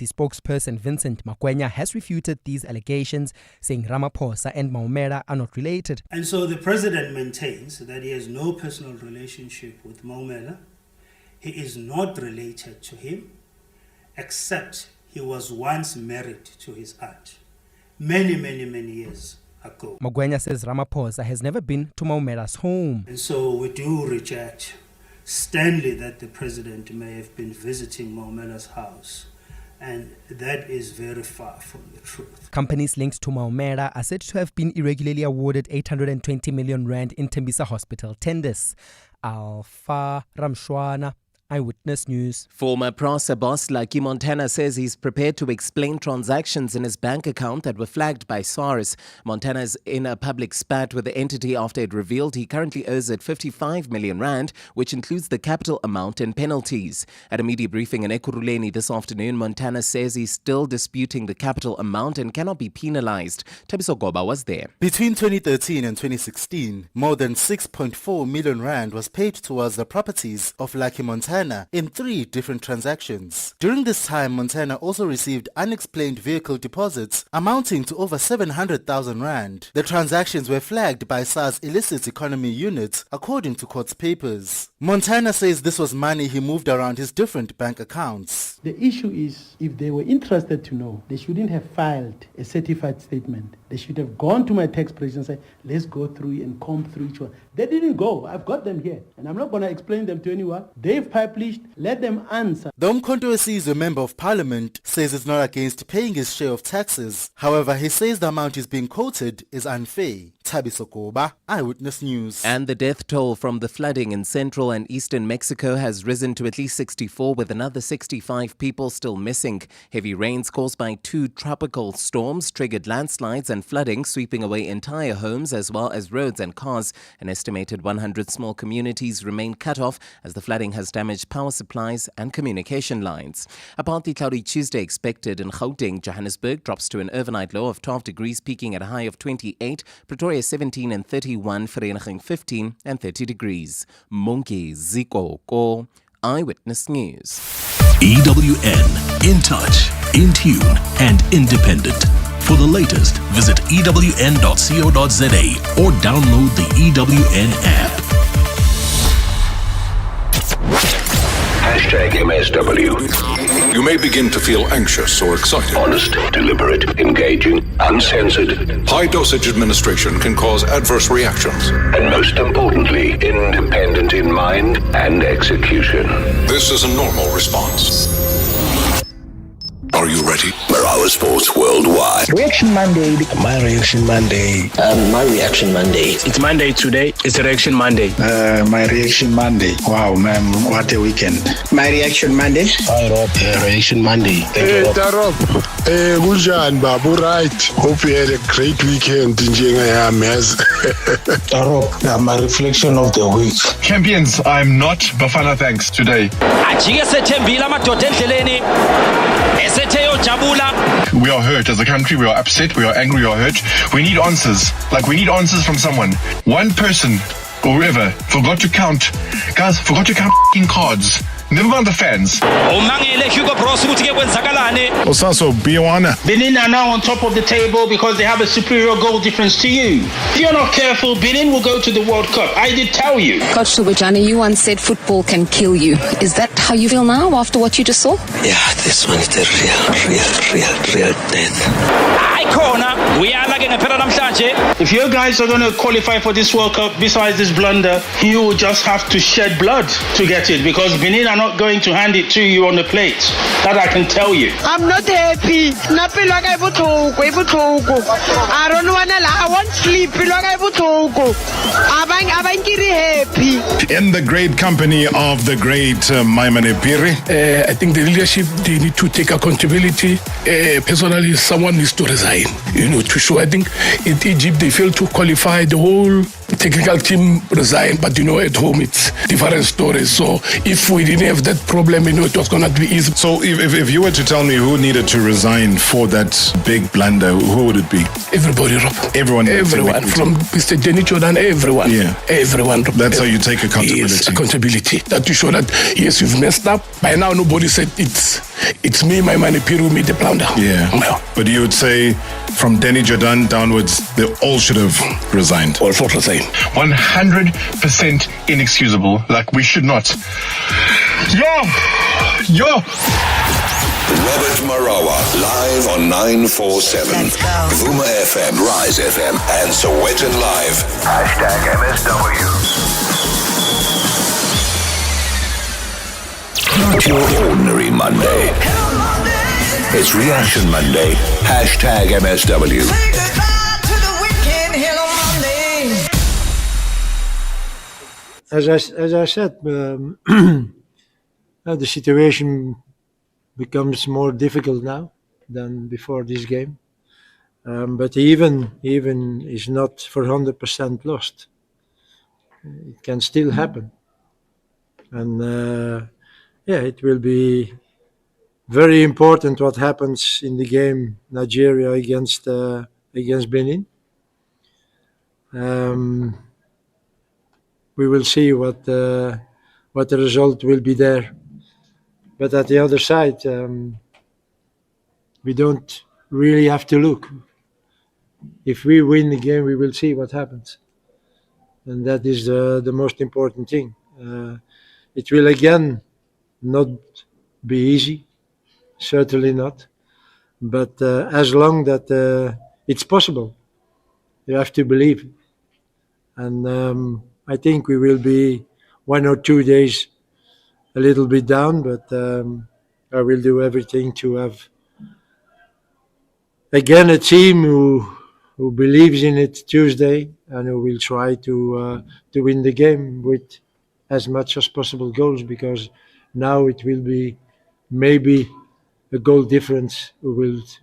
Spokesperson Vincent Makwenya has refuted these allegations, saying Ramaphosa and Maumela are not related. And so the president maintains that he has no personal relationship with Maumela. He is not related to him, except he was once married to his aunt many years ago. Makwenya says Ramaphosa has never been to Maumela's home. And so we do reject sternly that the president may have been visiting Maumela's house. And that is very far from the truth. Companies linked to Maumela are said to have been irregularly awarded 820 million rand in Tembisa Hospital tenders. Alpha Ramshwana, Eyewitness News. Former PRASA boss Lucky Montana says he's prepared to explain transactions in his bank account that were flagged by SARS. Montana's in a public spat with the entity after it revealed he currently owes it 55 million rand, which includes the capital amount and penalties. At a media briefing in Ekurhuleni this afternoon, Montana says he's still disputing the capital amount and cannot be penalized. Thabiso Goba was there. Between 2013 and 2016, more than 6.4 million rand was paid towards the properties of Lucky Montana in 3 different transactions. During this time, Montana also received unexplained vehicle deposits amounting to over 700,000 rand. The transactions were flagged by SARS illicit economy unit, according to court's papers. Montana says this was money he moved around his different bank accounts. The issue is, if they were interested to know, they shouldn't have filed a certified statement. They should have gone to my tax president and said, let's go through and comb through each one. They didn't go. I've got them here. And I'm not going to explain them to anyone. They've published. Let them answer. The Umkhonto Wesizwe Member of Parliament says it's not against paying his share of taxes. However, he says the amount is being quoted is unfair. Thabiso Goba, Eyewitness News. And the death toll from the flooding in central and eastern Mexico has risen to at least 64, with another 65 people still missing. Heavy rains caused by 2 tropical storms triggered landslides and flooding, sweeping away entire homes as well as roads and cars. An estimated 100 small communities remain cut off as the flooding has damaged power supplies and communication lines. A partly cloudy Tuesday expected in Gauteng. Johannesburg drops to an overnight low of 12 degrees, peaking at a high of 28. Pretoria 17 and 31, Vereeniging 15 and 30 degrees. Monki Ziko Ko, Eyewitness News. EWN, in touch, in tune and independent. For the latest, visit ewn.co.za or download the EWN app. #MSW. You may begin to feel anxious or excited. Honest, deliberate, engaging, uncensored. High dosage administration can cause adverse reactions. And most importantly, independent in mind and execution. This is a normal response. Are you ready? Marawa Sports Worldwide. Reaction Monday. My Reaction Monday. My Reaction Monday. It's Monday today. It's Reaction Monday. My Reaction Monday. Wow, man, what a weekend. My Reaction Monday. Hi, Rob. Reaction Monday. Thank you, Rob. Rob. Gunjan, Babu, right. Hope you had a great weekend in Jingayamez. Rob, my reflection of the week. Champions, I'm not Bafana thanks today. We are hurt as a country, we are upset, we are angry, we are hurt. We need answers. We need answers from someone. One person or whoever forgot to count f***ing cards. Never mind the fans. Also, Biwana. Benin are now on top of the table because they have a superior goal difference to you. If you're not careful, Benin will go to the World Cup. I did tell you. Coach Subajani, you once said football can kill you. Is that how you feel now after what you just saw? Yeah, this one's the real death. Corner. We are like in a If you guys are going to qualify for this World Cup, besides this blunder, you will just have to shed blood to get it, because Benin are not going to hand it to you on the plate. That I can tell you. I'm not happy. I don't want to. I want sleep. Happy. In the great company of the great Maimane Piri. I think the leadership, they need to take accountability. Personally, someone needs to resign. To show. I think in Egypt they failed to qualify. The whole technical team resigned, but at home it's different stories. So if we didn't have that problem, it was gonna be easy. So if you were to tell me who needed to resign for that big blunder, who would it be? Everybody, Rob. Everyone from Mr. Jenny Jordan, everyone. Yeah. Everyone. That's how you take accountability. Yes, accountability. That to show that yes, you've messed up. By now nobody said it's it's me, my money, Piru, me, the blunder. Yeah. But you would say from Danny Jordan downwards, they all should have resigned. All should resign. 100% inexcusable. Like, we should not. Yo! Robert Marawa, live on 947. Vuma FM, Rise FM, and Sowetan Live. #MSW. Not your ordinary Monday. It's Reaction Monday. #MSW. As I said, the situation becomes more difficult now than before this game. But even is not for 100% lost. It can still happen. And it will be very important what happens in the game Nigeria against Benin. We will see what the result will be there. But at the other side, we don't really have to look. If we win the game, we will see what happens. And that is the most important thing. It will again not be easy, certainly not. But as long that it's possible, you have to believe. And I think we will be 1 or 2 days a little bit down, but I will do everything to have again a team who believes in it Tuesday and who will try to win the game with as much as possible goals, because now it will be maybe a goal difference who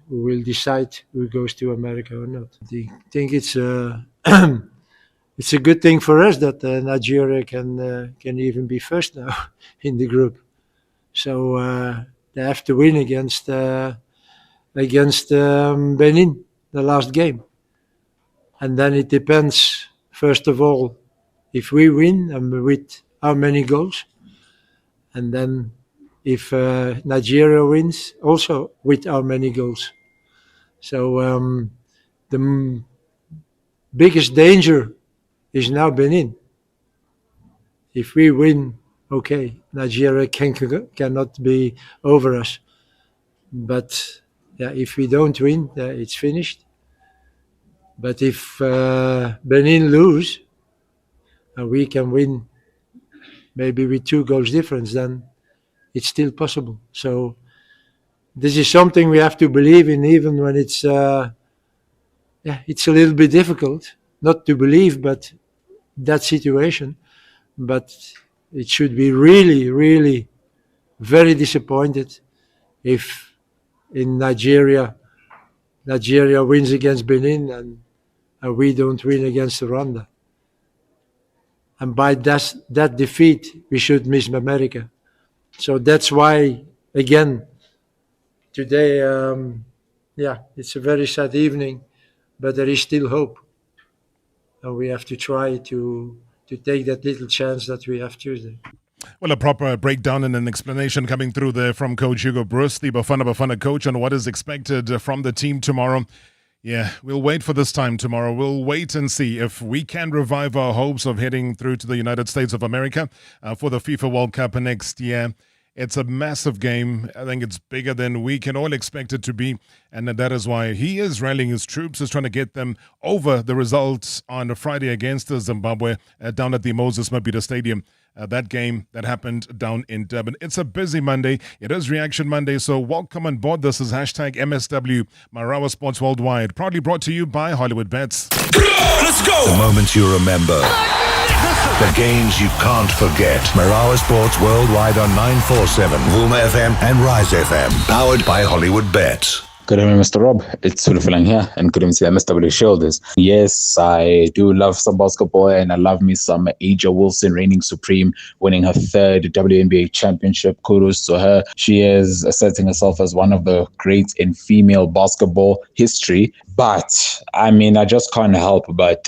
will decide who goes to America or not. I think it's it's a good thing for us that Nigeria can even be first now in the group. So they have to win against Benin, the last game. And then it depends, first of all, if we win and with how many goals. And then if Nigeria wins, also with how many goals. So the biggest danger is now Benin. If we win, okay, Nigeria cannot be over us. But if we don't win, it's finished. But if Benin lose, and we can win maybe with 2 goals difference, then it's still possible. So this is something we have to believe in, even when it's a little bit difficult not to believe, but that situation. But it should be really, really very disappointed if in Nigeria wins against Benin and we don't win against Rwanda. And by that defeat, we should miss America. So that's why, again, today, it's a very sad evening, but there is still hope. And we have to try to take that little chance that we have Tuesday. Well, a proper breakdown and an explanation coming through there from Coach Hugo Bruce, the Bafana coach, on what is expected from the team tomorrow. Yeah, we'll wait for this time tomorrow. We'll wait and see if we can revive our hopes of heading through to the United States of America for the FIFA World Cup next year. It's a massive game. I think it's bigger than we can all expect it to be. And that is why he is rallying his troops, is trying to get them over the results on a Friday against Zimbabwe down at the Moses Mabhida Stadium. That game that happened down in Durban. It's a busy Monday. It is Reaction Monday, so welcome on board. This is #MSW, Marawa Sports Worldwide. Proudly brought to you by Hollywood Bets. Let's go! The moments you remember. The games you can't forget. Marawa Sports Worldwide on 947, Vuma FM and Rise FM. Powered by Hollywood Bets. Good evening, Mr. Rob. It's Sulufilang here, and good evening to the MSW Shoulders. Yes, I do love some basketball, and I love me some Aja Wilson, reigning supreme, winning her third WNBA championship. Kudos to her. She is asserting herself as one of the greats in female basketball history. But, I mean, I just can't help but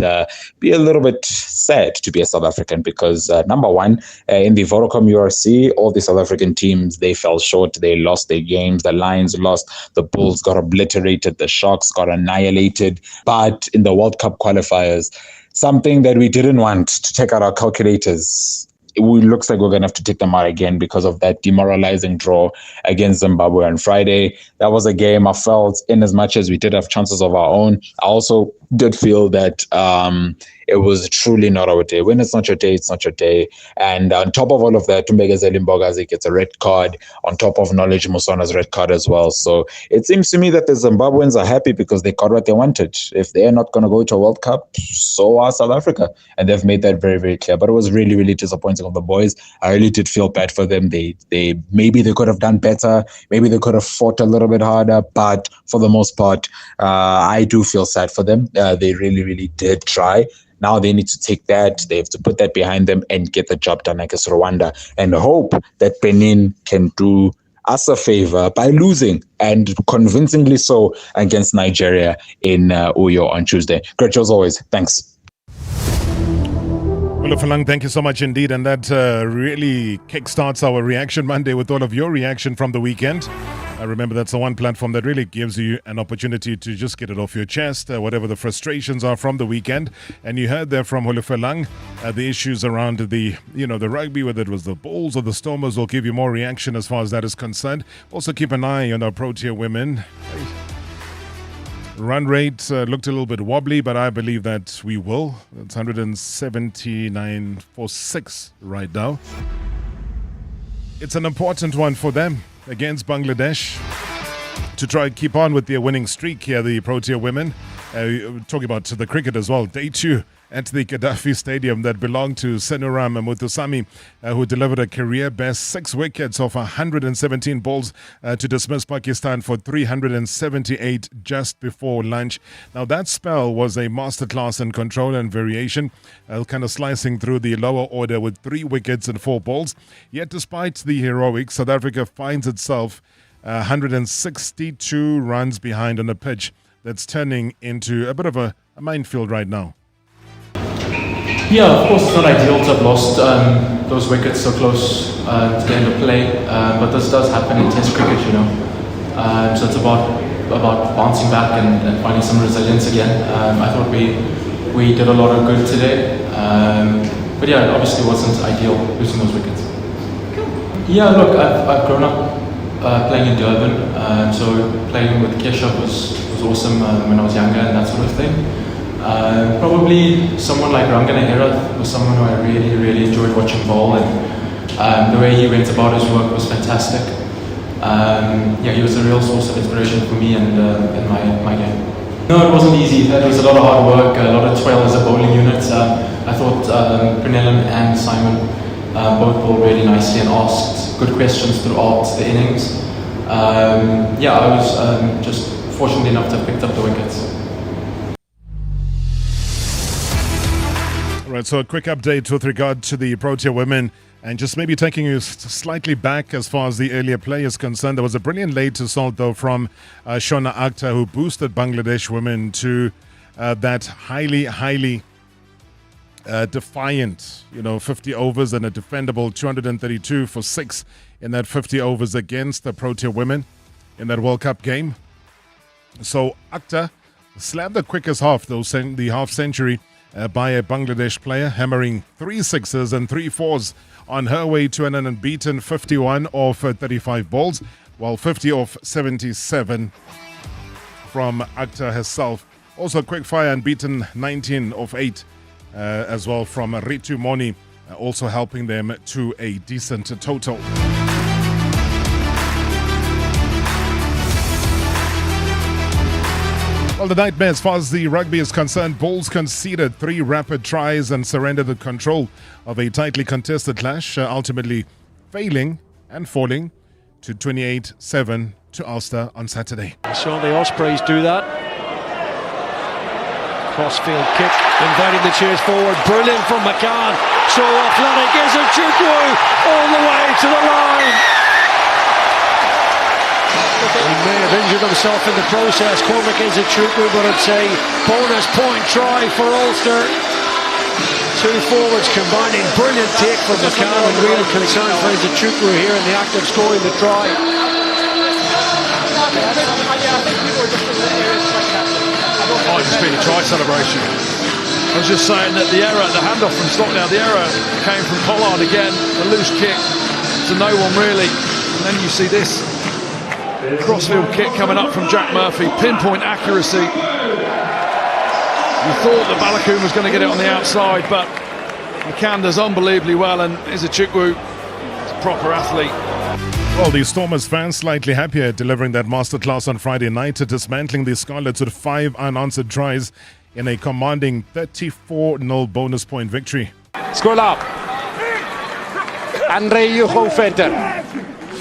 be a little bit sad to be a South African because, number one, in the Vodacom URC, all the South African teams, they fell short. They lost their games. The Lions lost. The Bulls got obliterated. The Sharks got annihilated. But in the World Cup qualifiers, something that we didn't want to take out our calculators, it looks like we're going to have to take them out again because of that demoralizing draw against Zimbabwe on Friday. That was a game I felt, in as much as we did have chances of our own, I also did feel that it was truly not our day. When it's not your day, it's not your day. And on top of all of that, Tumbegazeli Mbogazi gets a red card on top of Knowledge Musona's red card as well. So it seems to me that the Zimbabweans are happy because they got what they wanted. If they're not going to go to a World Cup, so are South Africa. And they've made that very, very clear. But it was really, really disappointing of the boys. I really did feel bad for them. They maybe they could have done better. Maybe they could have fought a little bit harder. But for the most part, I do feel sad for them. They really, really did try. Now they need to take that. They have to put that behind them and get the job done against Rwanda and hope that Benin can do us a favor by losing, and convincingly so, against Nigeria in Uyo on Tuesday. Great show as always. Thanks. Well, Falang, thank you so much indeed. And that really kickstarts our Reaction Monday with all of your reaction from the weekend. Remember, that's the one platform that really gives you an opportunity to just get it off your chest, whatever the frustrations are from the weekend. And you heard there from Hulufelang, the issues around the rugby, whether it was the Bulls or the Stormers. Will give you more reaction as far as that is concerned. Also keep an eye on our Protea women. Run rate looked a little bit wobbly, but I believe that we will. It's 179.46 right now. It's an important one for them against Bangladesh to try and keep on with their winning streak here, the Protea women. Talking about the cricket as well. Day 2 at the Gaddafi Stadium that belonged to Senuram Muthusamy, who delivered a career-best 6 wickets off 117 balls to dismiss Pakistan for 378 just before lunch. Now, that spell was a masterclass in control and variation, kind of slicing through the lower order with 3 wickets and 4 balls. Yet, despite the heroics, South Africa finds itself 162 runs behind on a pitch that's turning into a bit of a minefield right now. Yeah, of course it's not ideal to have lost those wickets so close to the end of play, but this does happen in Test cricket, you know. So it's about bouncing back and finding some resilience again. I thought we did a lot of good today, but yeah, it obviously wasn't ideal losing those wickets. Yeah, look, I've grown up playing in Durban, so playing with Kesha was awesome when I was younger and that sort of thing. Probably someone like Rangana Herath was someone who I really, really enjoyed watching bowl, and the way he went about his work was fantastic. Yeah, he was a real source of inspiration for me and in my game. No, it wasn't easy. It was a lot of hard work, a lot of toil as a bowling unit. I thought Pranellan and Simon both bowled really nicely and asked good questions throughout the innings. Yeah, I was just fortunate enough to have picked up the wickets. Right, so a quick update with regard to the Protea women, and just maybe taking you slightly back as far as the earlier play is concerned. There was a brilliant late assault, though, from Shona Akhtar, who boosted Bangladesh women to that highly defiant, 50 overs and a defendable 232 for 6 in that 50 overs against the Protea women in that World Cup game. So Akhtar slammed the quickest half, though, the half century by a Bangladesh player, hammering 3 sixes and 3 fours on her way to an unbeaten 51 off 35 balls, while 50 off 77 from Akhtar herself. Also quick fire unbeaten 19 off 8 as well from Ritu Moni, also helping them to a decent total. Well, the nightmare as far as the rugby is concerned, Bulls conceded 3 rapid tries and surrendered the control of a tightly contested clash, ultimately failing and falling to 28-7 to Ulster on Saturday. I saw the Ospreys do that. Crossfield kick, inviting the cheers forward. Brilliant from McCann. So athletic is a Chukwu all the way to the line. He may have injured himself in the process. Cormac is a Chukwu, but it's a bonus point try for Ulster. Two forwards combining. Brilliant take from McCann and real concern for Chukwu here in the act of scoring the try. Might just been a try celebration. I was just saying that the error, the handoff from Stockdale, the error came from Pollard again, a loose kick to no one really. And then you see this crossfield kick coming up from Jack Murphy, pinpoint accuracy. You thought that Balakoon was going to get it on the outside, but McCann does unbelievably well, and Izuchukwu is a proper athlete. Well, the Stormers fans slightly happier delivering that masterclass on Friday night, dismantling the Scarlets with 5 unanswered tries in a commanding 34-0 bonus point victory. Scroll up. Andre Hugo Venter.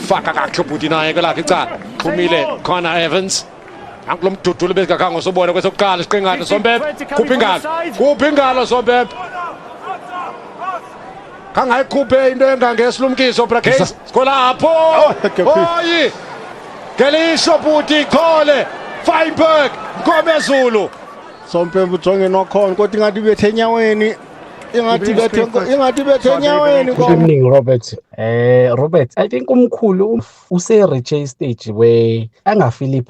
Faka kakhlubudinaye kwelakhe Khumile Connor Evans. Ankulum dudule bezikakhango sobona kwesokuqala siqingana Sombebe. Kuphi ingalo Sombebe. Kangayikhuphe into engangesilumkiso Brakes. Skolapho. Oyi. Gelisho buti khole. Feinberg Nkomezulu. Sompembe ujonge nokhona kodwa ingathi bethe enyaweni ingathi bethe enyaweni Good evening, Robert. Robert, I think umkhulu use-reach stage where angafeel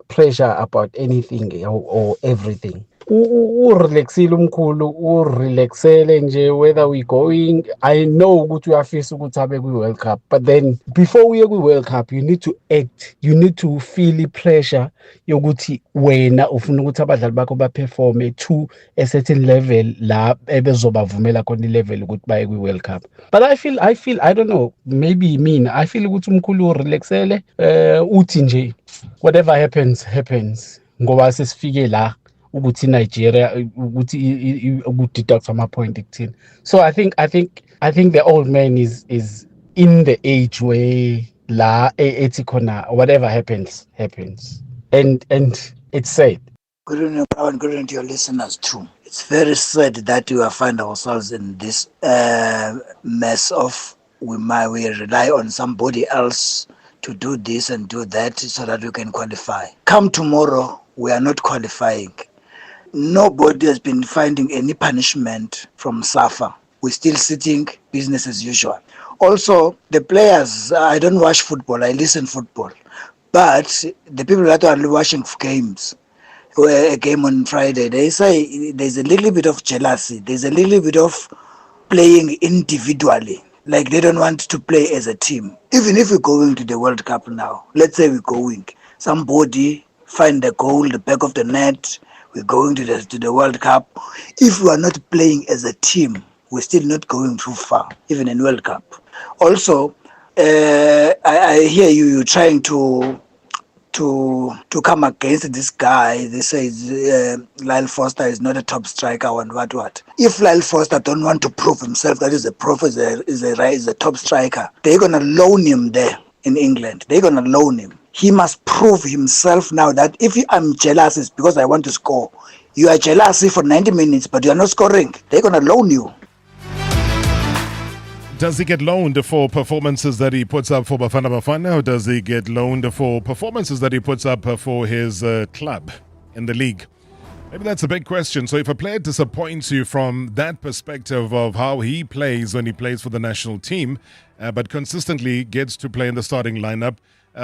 pressure about anything or everything. Urelaxile umkhulu, urelaxele nje whether we going. I know ukuthi uyafisa ukuthi abe kwi-World Cup, but then before we go World Cup, you need to act, you need to feel pressure yokuthi wena ufuna ukuthi abadlali bakho baperforme to a certain level la ebezobavumela khona level ukuthi baye kwi-World Cup. But I feel I don't know, maybe mina I feel ukuthi umkhulu urelaxele uthi nje whatever happens ngoba sesifike la ukuthi Nigeria ukuthi deduct from a point 18. So I think the old man is in the age where la ethi khona whatever happens and it's sad. Good evening, and good evening to your listeners too. It's very sad that we find ourselves in this mess of we rely on somebody else to do this and do that so that we can qualify. Come tomorrow, we are not qualifying. Nobody has been finding any punishment from SAFA. We're still sitting business as usual. Also, the players, I don't watch football, I listen football. But the people that are watching games, a game on Friday, they say there's a little bit of jealousy. There's a little bit of playing individually. Like they don't want to play as a team. Even if we're going to the World Cup now, let's say we're going, somebody find the goal, the back of the net, we're going to the World Cup. If we are not playing as a team, we're still not going too far, even in World Cup. Also, I hear you trying to come against this guy. They say Lyle Foster is not a top striker and what. If Lyle Foster don't want to prove himself that is a top striker, they're gonna loan him there in England. They're gonna loan him. He must prove himself now that if I'm jealous, it's because I want to score. You are jealous for 90 minutes, but you are not scoring. They're going to loan you. Does he get loaned for performances that he puts up for Bafana Bafana, or does he get loaned for performances that he puts up for his club in the league? Maybe that's a big question. So if a player disappoints you from that perspective of how he plays when he plays for the national team, but consistently gets to play in the starting lineup,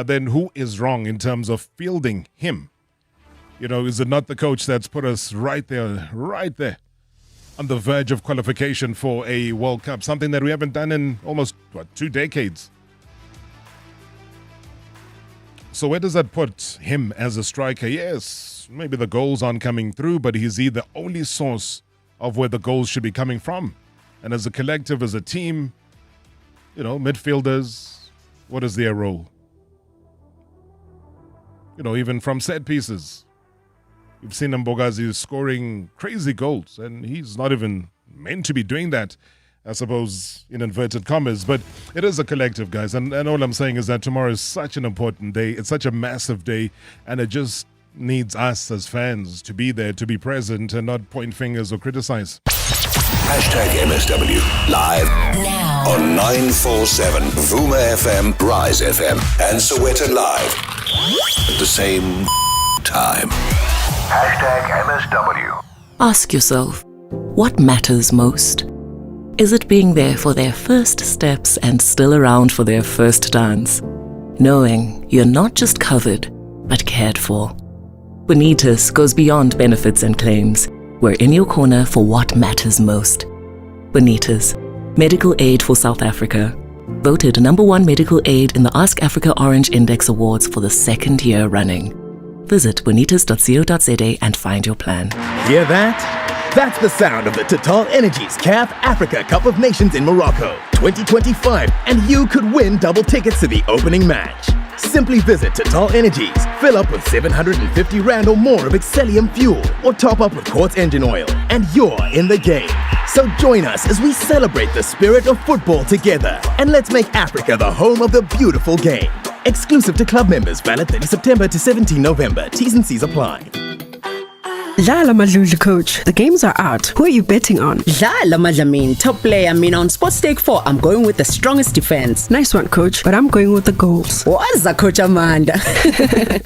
then who is wrong in terms of fielding him? You know, is it not the coach that's put us right there on the verge of qualification for a World Cup, something that we haven't done in almost, 2 decades? So where does that put him as a striker? Yes, maybe the goals aren't coming through, but is he the only source of where the goals should be coming from? And as a collective, as a team, you know, midfielders, what is their role? You know, even from set pieces. We've seen Mbogazi scoring crazy goals, and he's not even meant to be doing that. I suppose, in inverted commas, but it is a collective, guys. And all I'm saying is that tomorrow is such an important day. It's such a massive day, and it just needs us as fans to be there, to be present, and not point fingers or criticize. #MSW live now on 947 Vuma FM, Rise FM, and Sowetan Live at the same time. #MSW. Ask yourself, what matters most? Is it being there for their first steps and still around for their first dance? Knowing you're not just covered, but cared for. Bonitas goes beyond benefits and claims. We're in your corner for what matters most. Bonitas, medical aid for South Africa. Voted #1 medical aid in the Ask Africa Orange Index Awards for the second year running. Visit bonitas.co.za and find your plan. Hear that? That's the sound of the Total Energies CAF Africa Cup of Nations in Morocco 2025, and you could win double tickets to the opening match. Simply visit Total Energies, fill up with 750 Rand or more of Excellium fuel, or top up with Quartz engine oil, and you're in the game. So join us as we celebrate the spirit of football together, and let's make Africa the home of the beautiful game. Exclusive to club members, valid 30 September to 17 November. T's and C's apply. Dlala Madluli, coach. The games are out. Who are you betting on? Dlala Madlamin, top player. On Sports Stake 4, I'm going with the strongest defense. Nice one, coach. But I'm going with the goals. What's that, Coach Amanda?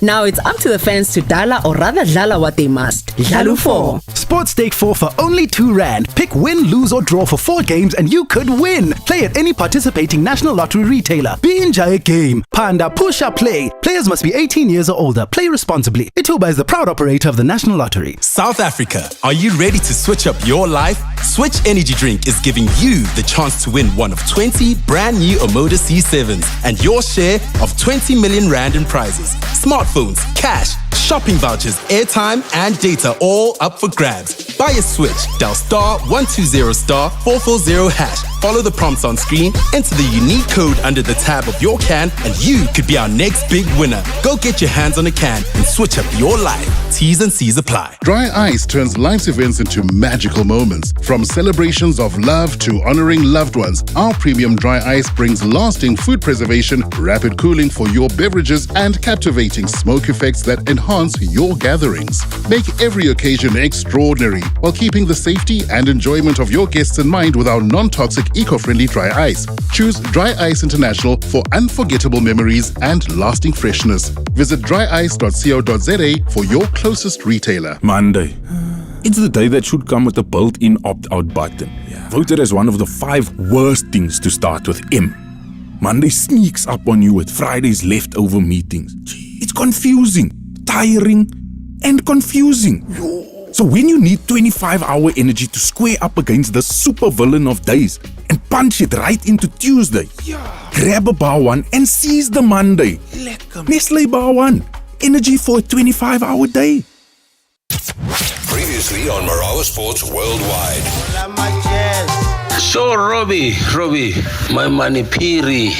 Now it's up to the fans to Dlala, or rather Dlala what they must. Dlalu 4. Sports Stake 4 for only 2 Rand. Pick win, lose or draw for 4 games and you could win. Play at any participating National Lottery retailer. Be enjoy a game. Panda, push up, play. Players must be 18 years or older. Play responsibly. Ituba is the proud operator of the National Lottery. South Africa, are you ready to switch up your life? Switch Energy Drink is giving you the chance to win one of 20 brand new Omoda C7s and your share of 20 million Rand in prizes. Smartphones, cash, shopping vouchers, airtime and data all up for grabs. Buy a Switch, dial *120*440#. Follow the prompts on screen, enter the unique code under the tab of your can, and you could be our next big winner. Go get your hands on a can and switch up your life. T's and C's apply. Dry Ice turns life's events into magical moments. From celebrations of love to honoring loved ones, our premium Dry Ice brings lasting food preservation, rapid cooling for your beverages, and captivating smoke effects that enhance your gatherings. Make every occasion extraordinary while keeping the safety and enjoyment of your guests in mind with our non-toxic, eco-friendly Dry Ice. Choose Dry Ice International for unforgettable memories and lasting freshness. Visit dryice.co.za for your closest retailer. Monday. It's the day that should come with a built-in opt-out button. Voted as one of the 5 worst things to start with M. Monday sneaks up on you with Friday's leftover meetings. It's confusing, tiring, and confusing. So when you need 25-hour energy to square up against the super villain of days and punch it right into Tuesday, grab a Bar One and seize the Monday. Nestle Bar One, energy for a 25-hour day. Previously on Marawa Sports Worldwide. So Robbie, my money Piri.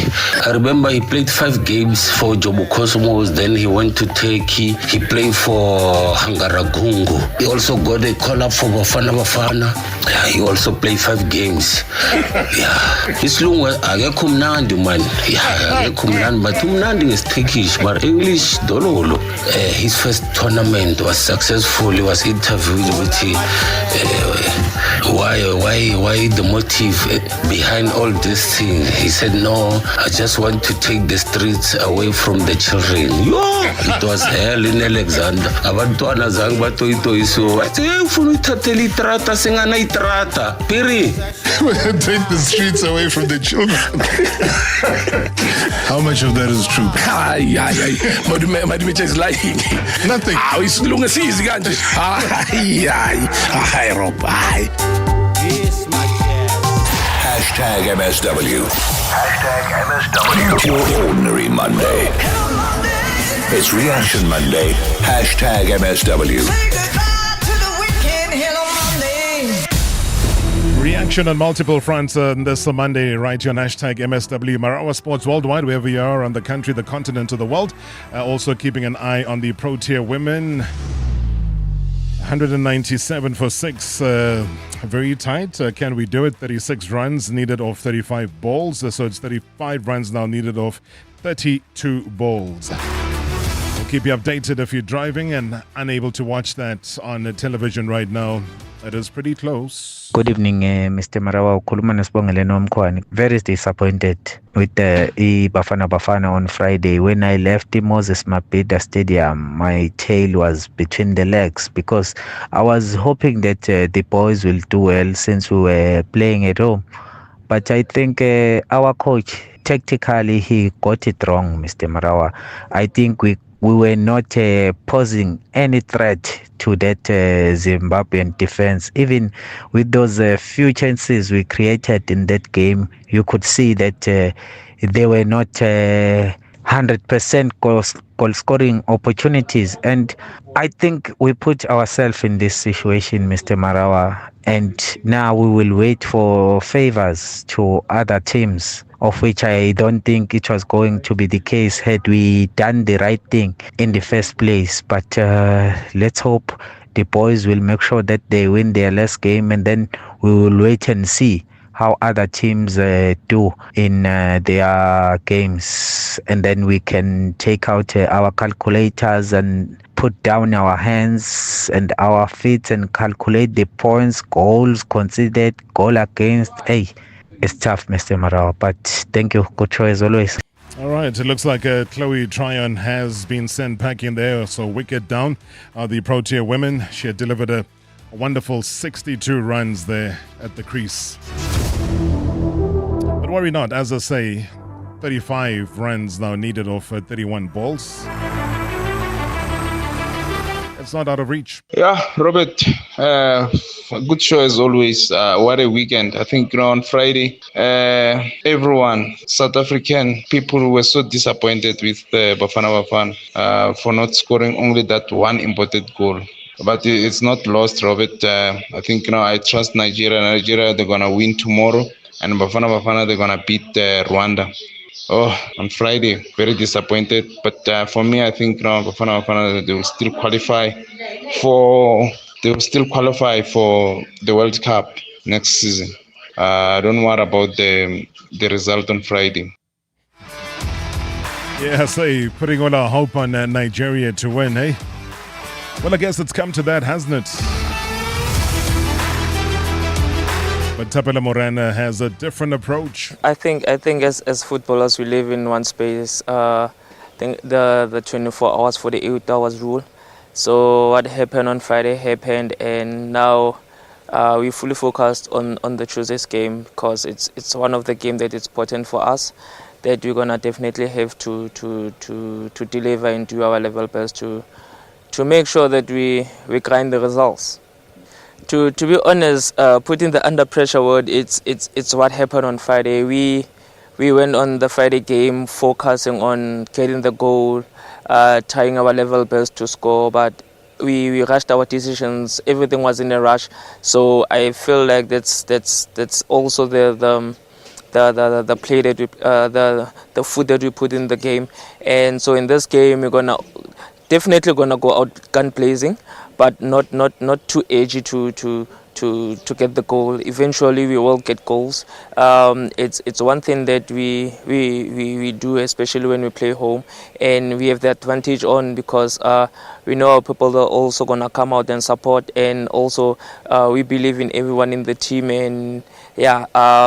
I remember he played 5 games for Joburg Cosmos, then he went to Turkey, he played for Hangaragungu. He also got a call-up for Bafana. Yeah, he also played 5 games. Yeah. This long akekho mnandi man. Yeah, akekho mnandi, but mnandi is Turkish, but English dololo. His first tournament was successful. He was interviewed with why the motive behind all this thing. He said, no, I just want to take the streets away from the children. It was hell in Alexander. Abantwana zangu batoyitoyiso. Athi ufuna uthathela itrata singana itrata. Piri. Take the streets away from the children. How much of that is true? Madume is lying. Nothing. It's long as easy, can't you? Hi, Rob. Hi. #MSW. #MSW. Your ordinary Monday. It's Reaction Monday. #MSW. Reaction on multiple fronts on this Monday, right here on #MSW. Marawa Sports Worldwide, wherever you are on the country, the continent, or the world. Also keeping an eye on the Pro Tier women. 197 for 6. Very tight. Can we do it? 36 runs needed off 35 balls. So it's 35 runs now needed off 32 balls. We'll keep you updated if you're driving and unable to watch that on the television right now. It is pretty close. Good evening, Mr. Marawa. Ukhuluma noSibongile Nomkhwane. Very disappointed with the Bafana Bafana on Friday. When I left the Moses Mabhida Stadium, my tail was between the legs because I was hoping that the boys will do well since we were playing at home. But I think our coach, tactically, he got it wrong, Mr. Marawa. I think we were not posing any threat to that Zimbabwean defense. Even with those few chances we created in that game, you could see that they were not 100% goal scoring opportunities. And I think we put ourselves in this situation, Mr. Marawa, and now we will wait for favors to other teams, of which I don't think it was going to be the case had we done the right thing in the first place. But let's hope the boys will make sure that they win their last game, and then we will wait and see how other teams do in their games. And then we can take out our calculators and put down our hands and our feet and calculate the points, goals conceded, goal against. Hey, it's tough, Mr. Marawa, but thank you. Good show as always. All right, it looks like Chloe Tryon has been sent packing there, so wicket down. The Protea women, she had delivered a wonderful 62 runs there at the crease. But worry not, as I say, 35 runs now needed off 31 balls. It's not out of reach. Yeah, Robert, good show as always. What a weekend. I think on Friday, everyone, South African people were so disappointed with Bafana Bafana for not scoring only that one important goal. But it's not lost, Robert. I think I trust Nigeria. Nigeria, they're going to win tomorrow. And Bafana, they're going to beat Rwanda. Oh, on Friday, very disappointed. But for me, I think Bafana, they will still qualify for the World Cup next season. Don't worry about the result on Friday. Yeah, putting all our hope on Nigeria to win, eh? Well, I guess it's come to that, hasn't it? But Tapela Morana has a different approach. I think as footballers, we live in one space. I think the 24 hours, 48 hours rule. So what happened on Friday happened, and now we fully focused on the Tuesday's game, because it's one of the games that is important for us, that we're gonna definitely have to deliver and do our level best to make sure that we grind the results. To be honest, putting the under pressure word, it's what happened on Friday. We went on the Friday game focusing on getting the goal, trying our level best to score, but we rushed our decisions. Everything was in a rush. So I feel like that's also the play that the foot that we put in the game. And so in this game, we're definitely gonna go out gun blazing, but not too edgy to get the goal. Eventually we will get goals. It's one thing that we do, especially when we play home, and we have the advantage on, because we know our people are also gonna come out and support, and also we believe in everyone in the team, and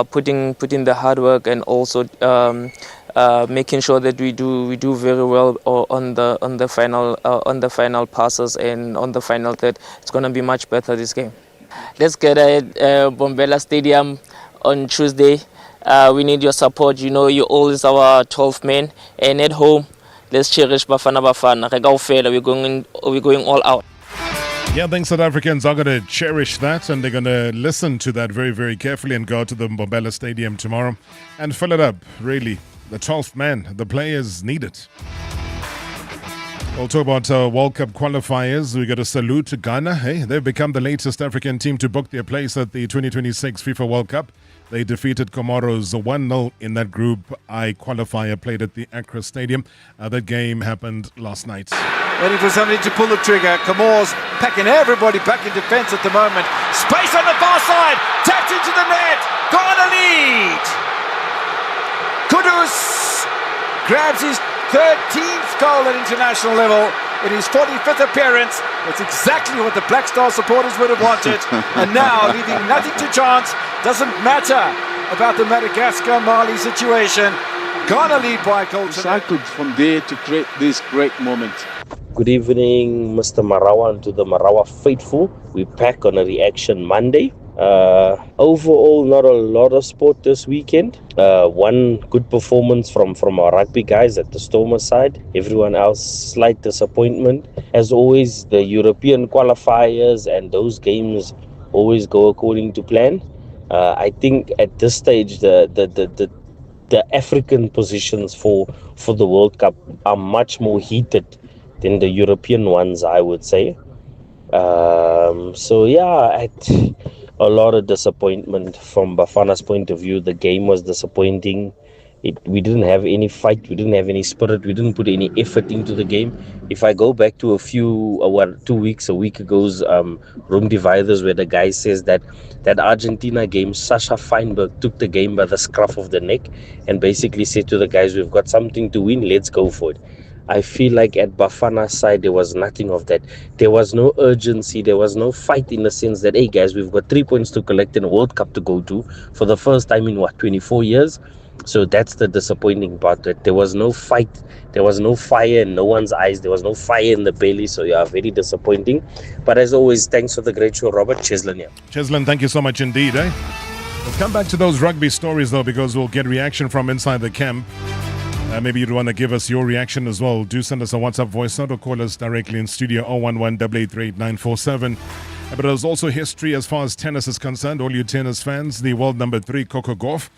putting the hard work, and also making sure that we do very well on the final passes and on the final third. It's gonna be much better this game. Let's get at Bombela Stadium on Tuesday. We need your support. You know, you're always our 12th man, and at home, let's cherish Bafana Bafana. We're going all out. Yeah, I think South Africans are going to cherish that, and they're going to listen to that very, very carefully and go to the Bombela Stadium tomorrow and fill it up, really. The 12th man, the players need it. We'll talk about World Cup qualifiers. We got to salute Ghana. Hey, they've become the latest African team to book their place at the 2026 FIFA World Cup. They defeated Comoros 1-0 in that Group I qualifier played at the Accra Stadium. That game happened last night. Waiting for somebody to pull the trigger. Comoros packing everybody back in defence at the moment. Space on the far side. Tapped into the net. Ghana lead. Kudus grabs his 13th goal at international level in his 45th appearance. It's exactly what the Black Star supporters would have wanted. And now, leaving nothing to chance, doesn't matter about the Madagascar-Mali situation. Ghana lead by a goal. Cycled from there to create this great moment. Good evening, Mr. Marawa, and to the Marawa faithful. We pack on a reaction Monday. Overall, not a lot of sport this weekend. One good performance from our rugby guys at the Stormer side. Everyone else, slight disappointment. As always, the European qualifiers and those games always go according to plan. I think at this stage, the African positions for the World Cup are much more heated than the European ones, I would say. So yeah, a lot of disappointment from Bafana's point of view. The game was disappointing. We didn't have any fight. We didn't have any spirit. We didn't put any effort into the game. If I go back to a week ago's room dividers, where the guy says that Argentina game, Sasha Feinberg took the game by the scruff of the neck and basically said to the guys, we've got something to win, let's go for it. I feel like at Bafana's side, there was nothing of that. There was no urgency. There was no fight in the sense that, hey guys, we've got 3 points to collect and a World Cup to go to for the first time in 24 years. So that's the disappointing part, that there was no fight. There was no fire in no one's eyes. There was no fire in the belly. So yeah, very disappointing. But as always, thanks for the great show, Robert. Cheslin here. Cheslin, thank you so much indeed. We'll come back to those rugby stories though, because we'll get reaction from inside the camp. Maybe you'd want to give us your reaction as well. Do send us a WhatsApp voice note or call us directly in studio 011 883 947. But there's also history as far as tennis is concerned. All you tennis fans, the world number 3, Coco Gauff,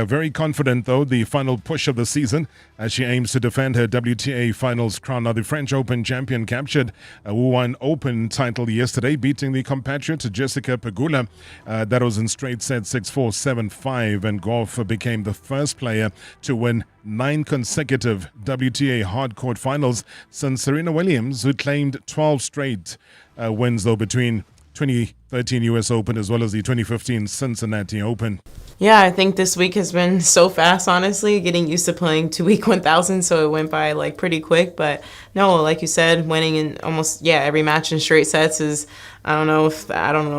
very confident though, the final push of the season as she aims to defend her WTA finals crown. Now the French Open champion captured a Wuhan Open title yesterday, beating the compatriot Jessica Pegula. That was in straight sets 6-4, 7-5, and Gauff became the first player to win 9 consecutive WTA hardcourt finals since Serena Williams, who claimed 12 straight wins though between 2013 US Open as well as the 2015 Cincinnati Open. Yeah, I think this week has been so fast, honestly, getting used to playing 2 week 1000, so it went by like pretty quick. But no, like you said, winning in almost every match in straight sets is I don't know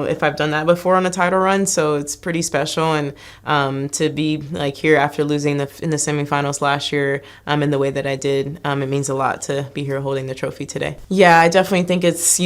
if I've done that before on a title run, so it's pretty special. And to be like here after losing in the semifinals last year in the way that I did, it means a lot to be here holding the trophy today. Yeah, I definitely think it's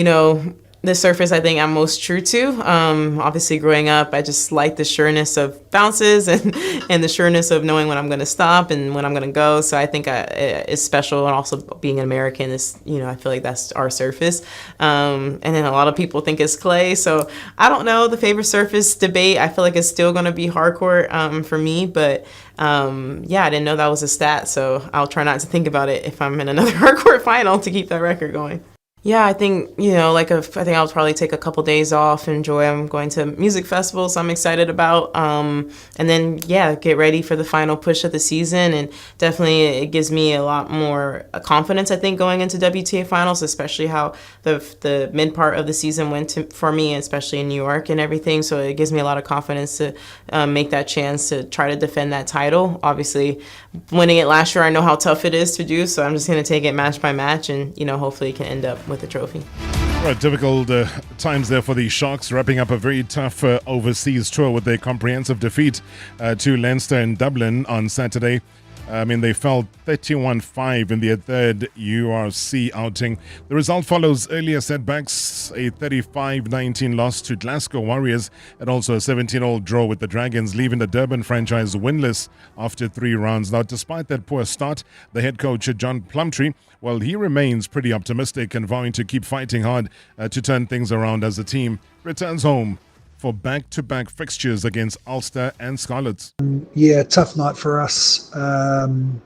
the surface I think I'm most true to. Obviously growing up, I just like the sureness of bounces and the sureness of knowing when I'm going to stop and when I'm going to go. So I think it's special, and also being an American is, I feel like that's our surface. And then a lot of people think it's clay. So I don't know, the favorite surface debate, I feel like it's still going to be hardcourt for me, but I didn't know that was a stat. So I'll try not to think about it if I'm in another hardcourt final to keep that record going. Yeah, I think, I think I'll probably take a couple days off, enjoy. I'm going to music festivals I'm excited about. And then, get ready for the final push of the season. And definitely it gives me a lot more confidence, I think, going into WTA finals, especially how the mid part of the season went for me, especially in New York and everything. So it gives me a lot of confidence to make that chance to try to defend that title. Obviously, winning it last year, I know how tough it is to do. So I'm just going to take it match by match and, hopefully it can end up with the trophy. Right, difficult times there for the Sharks, wrapping up a very tough overseas tour with their comprehensive defeat to Leinster in Dublin on Saturday. They fell 31-5 in their third URC outing. The result follows earlier setbacks, a 35-19 loss to Glasgow Warriors, and also a 17-all draw with the Dragons, leaving the Durban franchise winless after 3 rounds. Now, despite that poor start, the head coach, John Plumtree, he remains pretty optimistic and vowing to keep fighting hard to turn things around as the team returns home for back-to-back fixtures against Ulster and Scarlets. Tough night for us.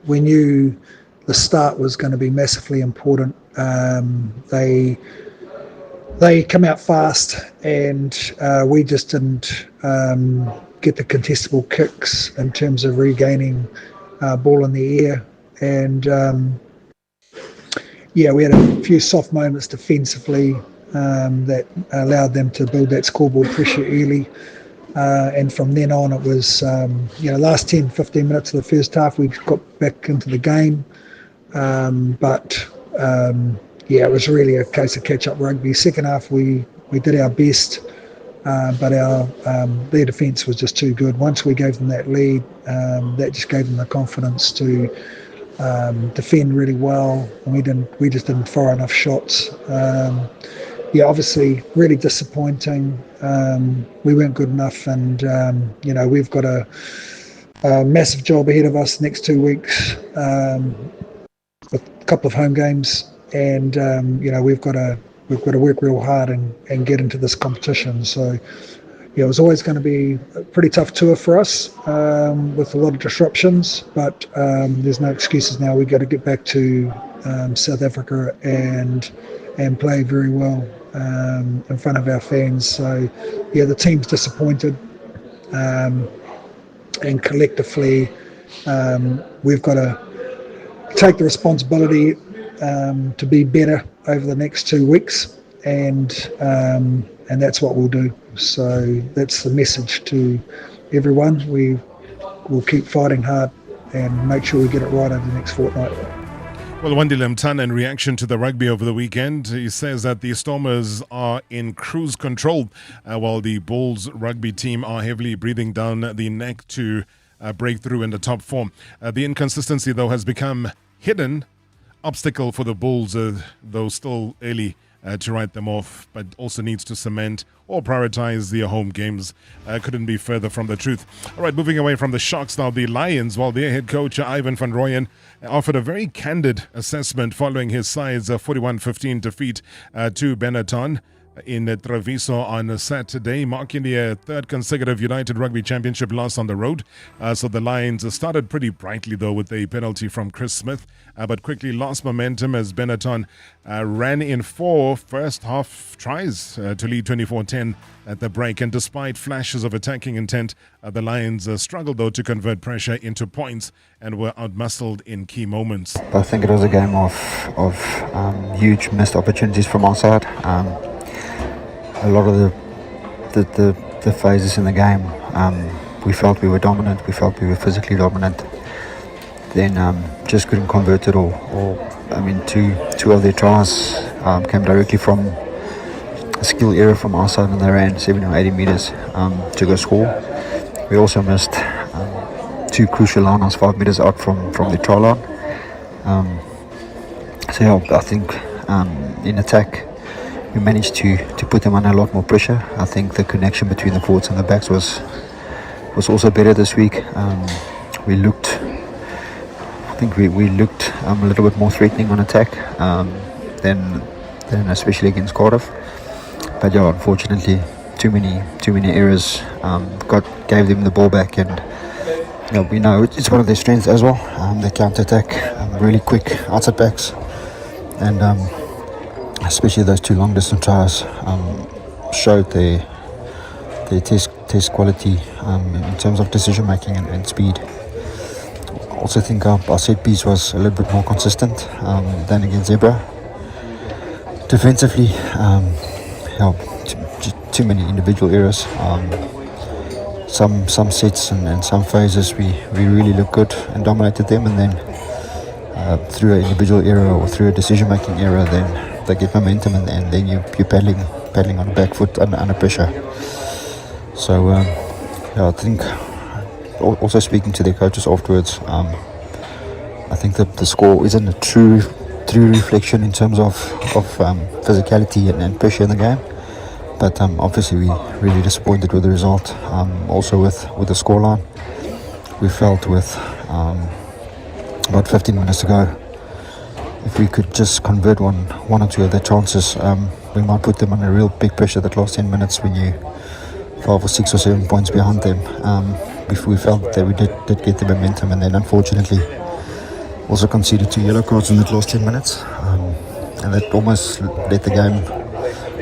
We knew the start was going to be massively important. They come out fast, and we just didn't get the contestable kicks in terms of regaining ball in the air. And we had a few soft moments defensively that allowed them to build that scoreboard pressure early. And from then on, it was, last 10-15 minutes of the first half, we got back into the game. It was really a case of catch-up rugby. Second half, we did our best, but their defence was just too good. Once we gave them that lead, that just gave them the confidence to defend really well. And we just didn't fire enough shots. Obviously, really disappointing. We weren't good enough, and we've got a massive job ahead of us next 2 weeks with a couple of home games, and we've got to work real hard and get into this competition. So it was always going to be a pretty tough tour for us with a lot of disruptions, but there's no excuses now. We've got to get back to South Africa and play very well in front of our fans. So the team's disappointed, and collectively we've got to take the responsibility to be better over the next 2 weeks, and that's what we'll do. So that's the message to everyone. We will keep fighting hard and make sure we get it right over the next fortnight. Well, Wandile Mtana, in reaction to the rugby over the weekend, he says that the Stormers are in cruise control while the Bulls rugby team are heavily breathing down the neck to break through in the top four. The inconsistency, though, has become hidden obstacle for the Bulls, though still early to write them off, but also needs to cement or prioritize their home games. Couldn't be further from the truth. All right, moving away from the Sharks now, the Lions, while their head coach Ivan van Rooyen offered a very candid assessment following his side's 41-15 defeat to Benetton in Treviso on Saturday, marking their third consecutive United Rugby Championship loss on the road. So the Lions started pretty brightly, though, with a penalty from Chris Smith, but quickly lost momentum as Benetton ran in 4 first-half tries to lead 24-10 at the break. And despite flashes of attacking intent, the Lions struggled, though, to convert pressure into points and were outmuscled in key moments. I think it was a game of huge missed opportunities from our side. A lot of the phases in the game, we felt we were dominant, we felt we were physically dominant, then just couldn't convert it all. Two of their tries came directly from a skill error from our side, and they ran 70 or 80 metres to go score. We also missed 2 crucial liners 5 metres out from the try line. I think in attack, we managed to put them under a lot more pressure. I think the connection between the forwards and the backs was also better this week. We looked a little bit more threatening on attack than especially against Cardiff. But unfortunately, too many errors gave them the ball back, and we know it's one of their strengths as well. They counter attack really quick outside backs, and especially those 2 long distance tries showed their test quality in terms of decision making and speed. Also think our set piece was a little bit more consistent than against Zebra. Defensively, too many individual errors. Some sets and some phases we really looked good and dominated them, and then through an individual error or through a decision making error, then they get momentum, and then you're paddling on the back foot under pressure. So I think also speaking to their coaches afterwards, I think that the score isn't a true reflection in terms of physicality and pressure in the game, but obviously we really disappointed with the result. Also with the scoreline, we felt with about 15 minutes to go, if we could just convert one or 2 of their chances, we might put them under real big pressure that last 10 minutes when you 5 or 6 or 7 points behind them. We felt that we did get the momentum, and then unfortunately also conceded 2 yellow cards in that last 10 minutes. that almost let the game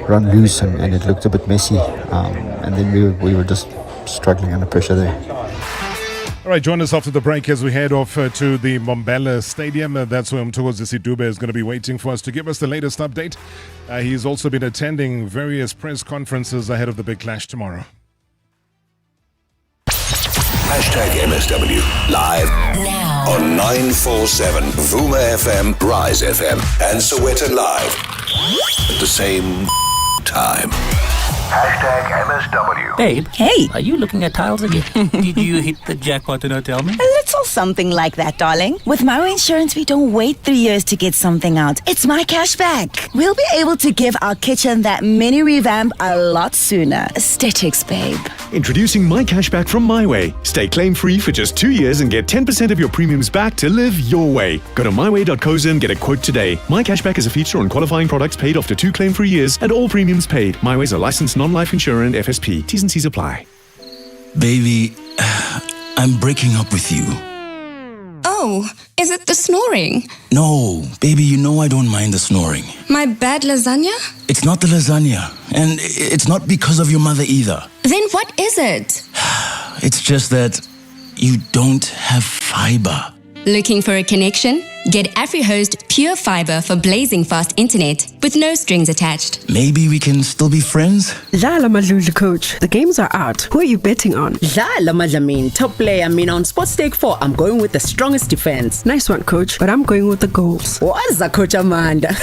run loose, and it looked a bit messy. And then we were just struggling under pressure there. All right, join us after the break as we head off to the Mbombela Stadium. That's where Mthokozisi Dube is going to be waiting for us to give us the latest update. He's also been attending various press conferences ahead of the big clash tomorrow. #MSW live now on 947 Vuma FM, Rise FM, and Sowetan Live at the same time. #MSW. Babe. Hey. Are you looking at tiles again? Did you hit the jackpot and not tell me? A little something like that, darling. With Marawa Insurance, we don't wait 3 years to get something out. It's my cashback. We'll be able to give our kitchen that mini revamp a lot sooner. Aesthetics, babe. Introducing My Cashback from My Way. Stay claim-free for just 2 years and get 10% of your premiums back to live your way. Go to myway.co.za and get a quote today. My Cashback is a feature on qualifying products paid after 2 claim-free years and all premiums paid. My Way is a licensed non-life insurer and FSP. T's and C's apply. Baby, I'm breaking up with you. Oh, is it the snoring? No, baby, you know I don't mind the snoring. My bad lasagna? It's not the lasagna, and it's not because of your mother either. Then what is it? It's just that you don't have fiber. Looking for a connection? Get AfriHost Pure Fiber for blazing fast internet with no strings attached. Maybe we can still be friends? Lala Madluli, coach. The games are out. Who are you betting on? Lala Madlamin, top player. On Sports Stake 4, I'm going with the strongest defense. Nice one, coach. But I'm going with the goals. What's that, Coach Amanda?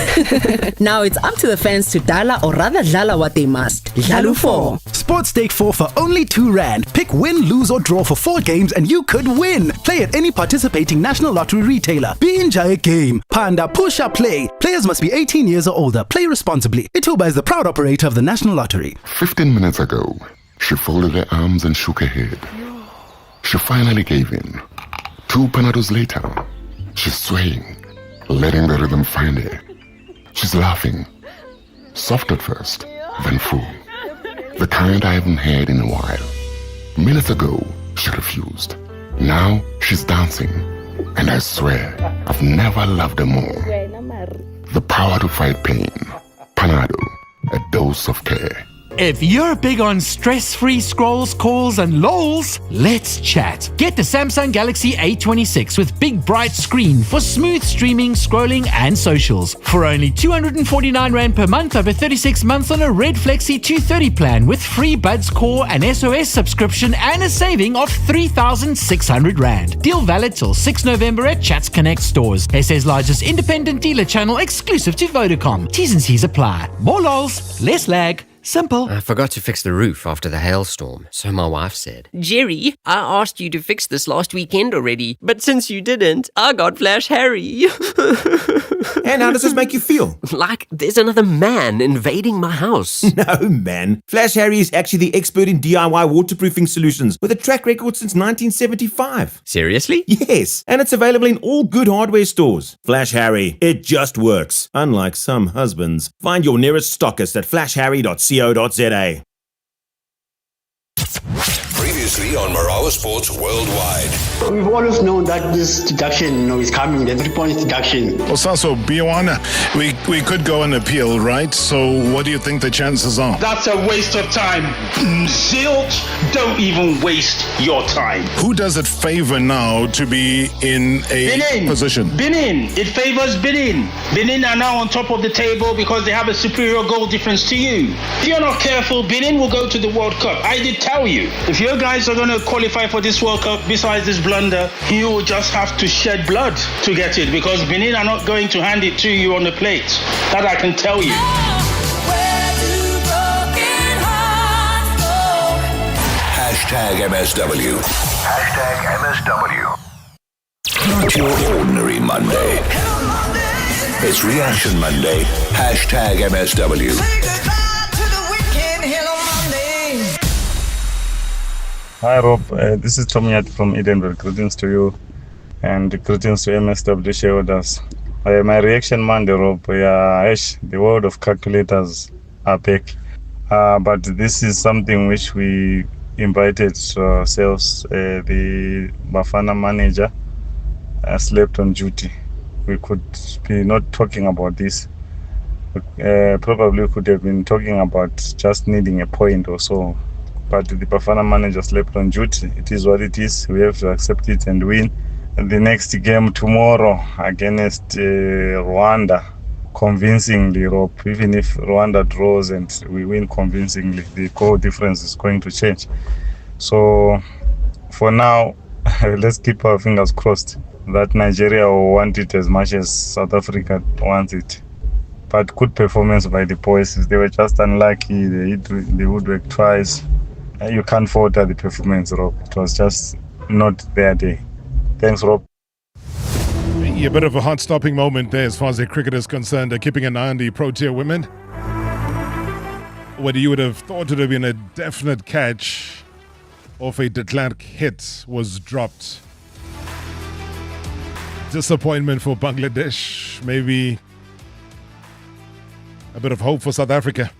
Now it's up to the fans to dala or rather lala what they must. Lalu 4. Sports Stake 4 for only R2. Pick win, lose or draw for 4 games and you could win. Play at any participating National Lottery retailer. Enjoy a game. Panda push up play. Players must be 18 years or older. Play responsibly. Ituba is the proud operator of the National Lottery. 15 minutes ago, she folded her arms and shook her head. She finally gave in. 2 Panados later, she's swaying, letting the rhythm find her. She's laughing. Soft at first, then full. The kind I haven't heard in a while. Minutes ago, she refused. Now, she's dancing. And I swear, I've never loved her more. The power to fight pain. Panado, a dose of care. If you're big on stress-free scrolls, calls and lols, let's chat. Get the Samsung Galaxy A26 with big bright screen for smooth streaming, scrolling and socials. For only 249 Rand per month over 36 months on a Red Flexi 230 plan with free Buds Core and SOS subscription and a saving of 3,600 Rand. Deal valid till 6 November at Chats Connect stores. SA's largest independent dealer channel exclusive to Vodacom. T's and C's apply. More lols, less lag. Simple. I forgot to fix the roof after the hailstorm, so my wife said. Jerry, I asked you to fix this last weekend already, but since you didn't, I got Flash Harry. And how does this make you feel? Like there's another man invading my house. No, man. Flash Harry is actually the expert in DIY waterproofing solutions with a track record since 1975. Seriously? Yes, and it's available in all good hardware stores. Flash Harry, it just works. Unlike some husbands. Find your nearest stockist at flashharry.co.za. Previously on Marawa Sports Worldwide. We've always known that this deduction, is coming, the 3 points deduction. Well, Sasso, Biwana, we could go and appeal, right? So what do you think the chances are? That's a waste of time. Zilch, don't even waste your time. Who does it favor now to be in a position? Benin. It favors Benin. Benin are now on top of the table because they have a superior goal difference to you. If you're not careful, Benin will go to the World Cup. I did tell you. If your guys are going to qualify for this World Cup, besides this blunder, you will just have to shed blood to get it because Benin are not going to hand it to you on the plate. That I can tell you. #MSW. #MSW. Not your ordinary Monday. It's Reaction Monday. #MSW. Hi Rob, this is Tomiat from Edinburgh. Greetings to you and greetings to MSW shareholders. My reaction Monday, Rob, the world of calculators are back. But this is something which we invited ourselves. The Bafana manager slept on duty. We could be not talking about this. probably could have been talking about just needing a point or so. But the Bafana manager slept on duty. It is what it is. We have to accept it and win. And the next game tomorrow against Rwanda, convincingly, Rob. Even if Rwanda draws and we win convincingly, the goal difference is going to change. So for now, let's keep our fingers crossed that Nigeria will want it as much as South Africa wants it. But good performance by the boys. They were just unlucky. They hit the woodwork twice. You can't fault the performance, Rob. It was just not their day. Thanks, Rob. A bit of a heart-stopping moment there as far as the cricket is concerned, keeping an eye on the Protea women. Whether you would have thought it would have been a definite catch of a de Klerk hit was dropped. Disappointment for Bangladesh, maybe a bit of hope for South Africa.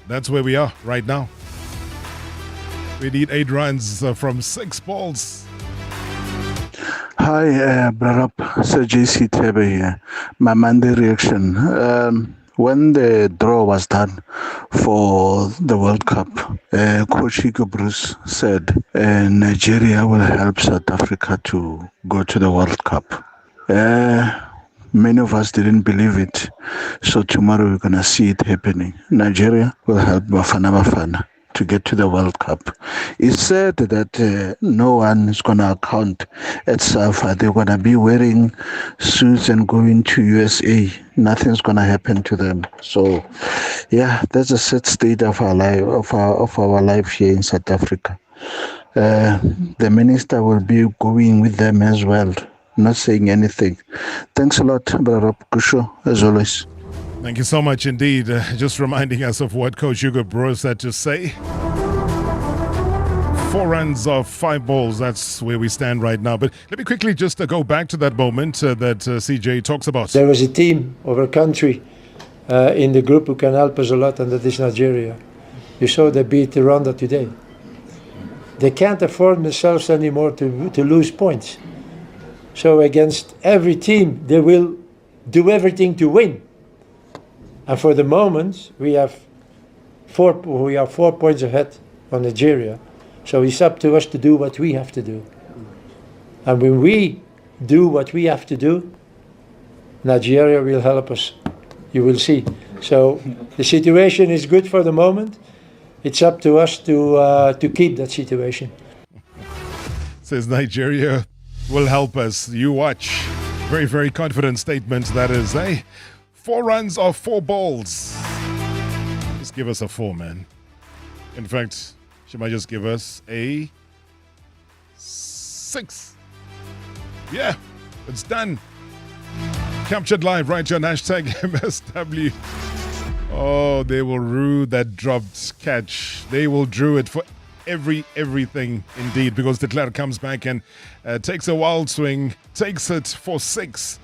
That's where we are right now. We need 8 runs from 6 balls. Hi, Brother Sir JC Tebe here. My Monday reaction. When the draw was done for the World Cup, Coach Hugo Bruce said Nigeria will help South Africa to go to the World Cup. Many of us didn't believe it. So tomorrow we're going to see it happening. Nigeria will help Bafana to get to the World Cup. He said that no one is going to account at SAFA. They're going to be wearing suits and going to USA. Nothing's going to happen to them. So, yeah, that's a sad state of our life, of our life here in South Africa. The minister will be going with them as well, not saying anything. Thanks a lot, Brother Kusho, as always. Thank you so much indeed. Just reminding us of what Coach Hugo Bruce had to say. 4 runs off 5 balls. That's where we stand right now. But let me quickly just go back to that moment that CJ talks about. There was a team of a country in the group who can help us a lot, and that is Nigeria. You saw they beat Rwanda today. They can't afford themselves anymore to lose points. So against every team, they will do everything to win. And for the moment, we are 4 points ahead on Nigeria. So it's up to us to do what we have to do. And when we do what we have to do, Nigeria will help us. You will see. So the situation is good for the moment. It's up to us to keep that situation. Says Nigeria will help us. You watch. Very, very confident statement that is, eh? 4 runs off 4 balls. Just give us a 4, man. In fact, she might just give us a 6. Yeah, it's done. Captured live right here on hashtag MSW. Oh, they will rue that dropped catch. They will rue it for everything indeed, because de Klerk comes back and takes a wild swing, takes it for 6.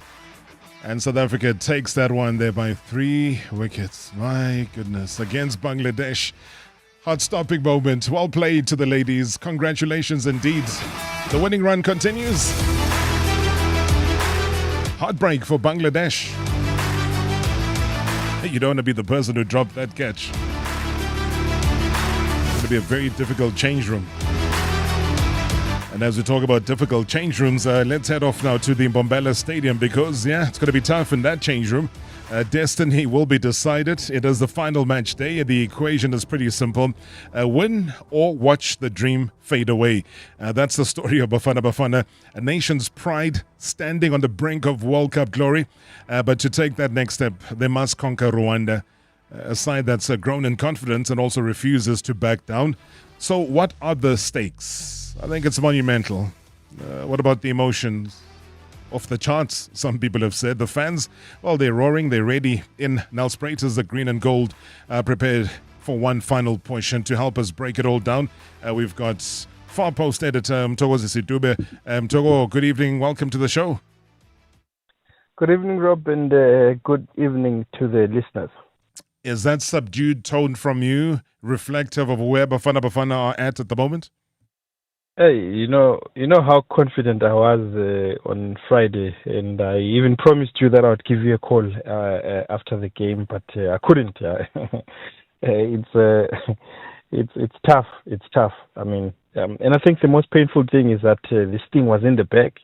And South Africa takes that one there by 3 wickets. My goodness. Against Bangladesh. Heart-stopping moment. Well played to the ladies. Congratulations indeed. The winning run continues. Heartbreak for Bangladesh. You don't want to be the person who dropped that catch. It's going to be a very difficult change room. And as we talk about difficult change rooms, let's head off now to the Mbombela Stadium, because, yeah, it's going to be tough in that change room. Destiny will be decided. It is the final match day. The equation is pretty simple. Win or watch the dream fade away. That's the story of Bafana Bafana, a nation's pride standing on the brink of World Cup glory. But to take that next step, they must conquer Rwanda, a side that's grown in confidence and also refuses to back down. So what are the stakes? I think it's monumental. What about the emotions? Off the charts, some people have said. The fans, well, they're roaring, they're ready. In Nelspruit is the green and gold, prepared for one final portion to help us break it all down. We've got Far Post editor Mtogo Zisitube. Mtogo, good evening. Welcome to the show. Good evening, Rob, and good evening to the listeners. Is that subdued tone from you reflective of where Bafana Bafana are at the moment? Hey, you know how confident I was on Friday, and I even promised you that I would give you a call after the game, but I couldn't. It's it's tough. It's tough. I mean, and I think the most painful thing is that this thing was in the bag,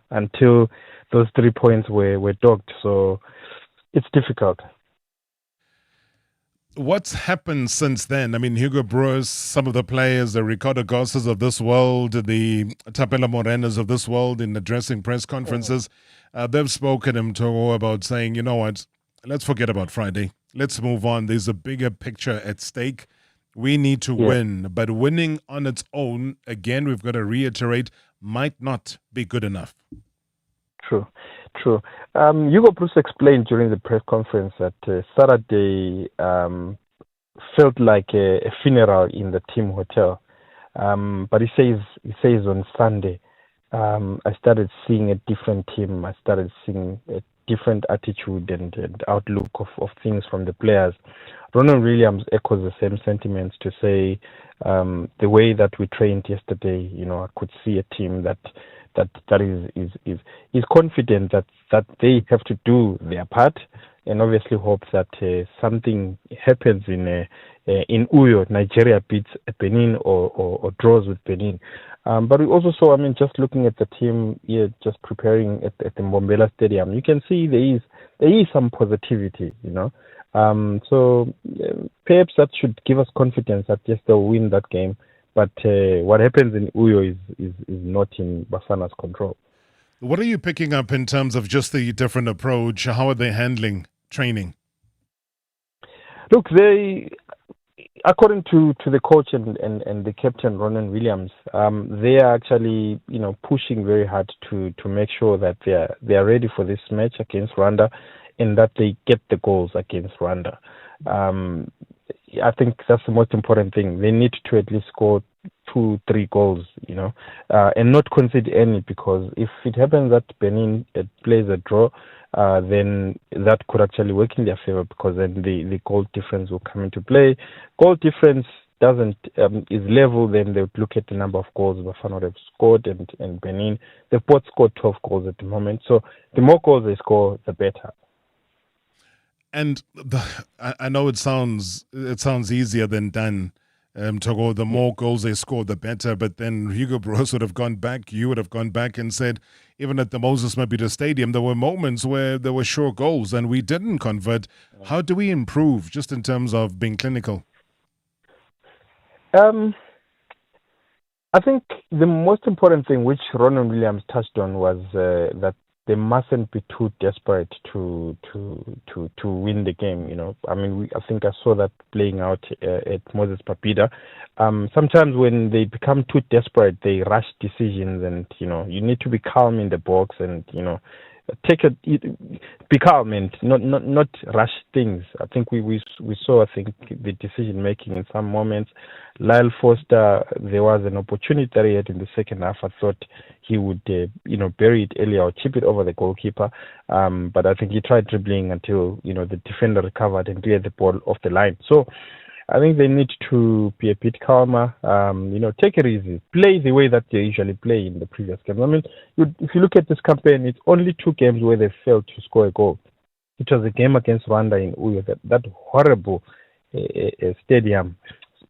until those 3 points were dogged. So it's difficult. What's happened since then? I mean, Hugo Broos, some of the players, the Ricardo Gosses of this world, the Tapela Morenas of this world, in addressing press conferences, they've spoken about saying, you know what, let's forget about Friday. Let's move on. There's a bigger picture at stake. We need to win. But winning on its own, again, we've got to reiterate, might not be good enough. True. Hugo Broos explained during the press conference that Saturday felt like a funeral in the team hotel. But he says on Sunday, I started seeing a different team. I started seeing a different attitude and outlook of things from the players. Ronald Williams echoes the same sentiments to say the way that we trained yesterday, I could see a team that is confident that they have to do their part, and obviously hope that something happens in Uyo. Nigeria beats Benin or draws with Benin. But we also saw, just looking at the team here, just preparing at the Mbombela Stadium, you can see there is some positivity, So perhaps that should give us confidence that yes, they'll win that game. But what happens in Uyo is not in Bafana's control. What are you picking up in terms of just the different approach? How are they handling training? Look, they, according to the coach and the captain, Ronan Williams, they are actually pushing very hard to make sure that they are ready for this match against Rwanda and that they get the goals against Rwanda. I think that's the most important thing. They need to at least score 2-3 goals, and not concede any, because if it happens that Benin plays a draw, then that could actually work in their favor, because then the goal difference will come into play. Goal difference is level, then they would look at the number of goals Bafana would have scored, and Benin, they've both scored 12 goals at the moment. So the more goals they score, the better. And I know it sounds easier than done, Togo. The more goals they score, the better. But then Hugo Broos would have gone back. You would have gone back and said, even at the Moses Mabhida Stadium, there were moments where there were sure goals and we didn't convert. How do we improve, just in terms of being clinical? I think the most important thing, which Ronan Williams touched on, was that they mustn't be too desperate to win the game. I think I saw that playing out at Moses Mabhida. Sometimes when they become too desperate, they rush decisions, and you need to be calm in the box and be calm and not rush things. I think we saw the decision making in some moments. Lyle Foster, there was an opportunity that he had in the second half. I thought he would bury it earlier or chip it over the goalkeeper, but I think he tried dribbling until the defender recovered and cleared the ball off the line. So I think they need to be a bit calmer, take it easy, play the way that they usually play in the previous games. If you look at this campaign, it's only 2 games where they failed to score a goal. It was a game against Rwanda in Uyo, that horrible stadium,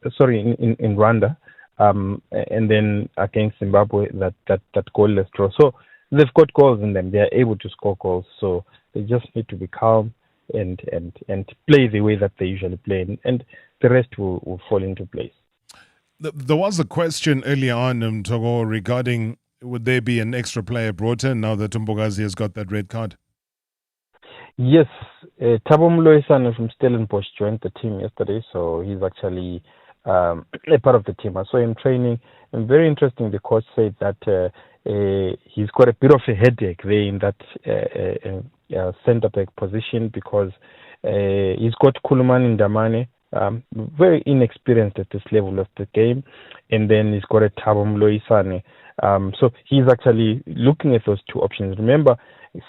in Rwanda, and then against Zimbabwe, that goalless draw. So they've got goals in them. They are able to score goals. So they just need to be calm and play the way that they usually play, and the rest will fall into place. There was a question earlier on, Togo, regarding would there be an extra player brought in now that Mbogazi has got that red card? Yes, Thabo Mloisane from Stellenbosch joined the team yesterday, so he's actually a part of the team. I saw him training, and very interesting, the coach said that he's got a bit of a headache there in that centre-back position, because he's got Kuluman Ndamane, very inexperienced at this level of the game, and then he's got a Thabo Mloisane. So he's actually looking at those 2 options. Remember,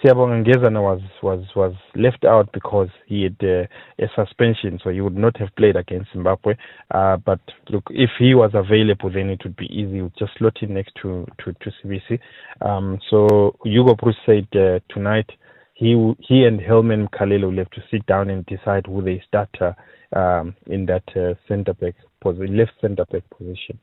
Siyabonga Ngezana was left out because he had a suspension, so he would not have played against Zimbabwe. But look, if he was available, then it would be easy. We'd just slot in next to CBC. So Hugo Bruce said tonight he and Helman Mkhalele will have to sit down and decide who they start in that left centre back position.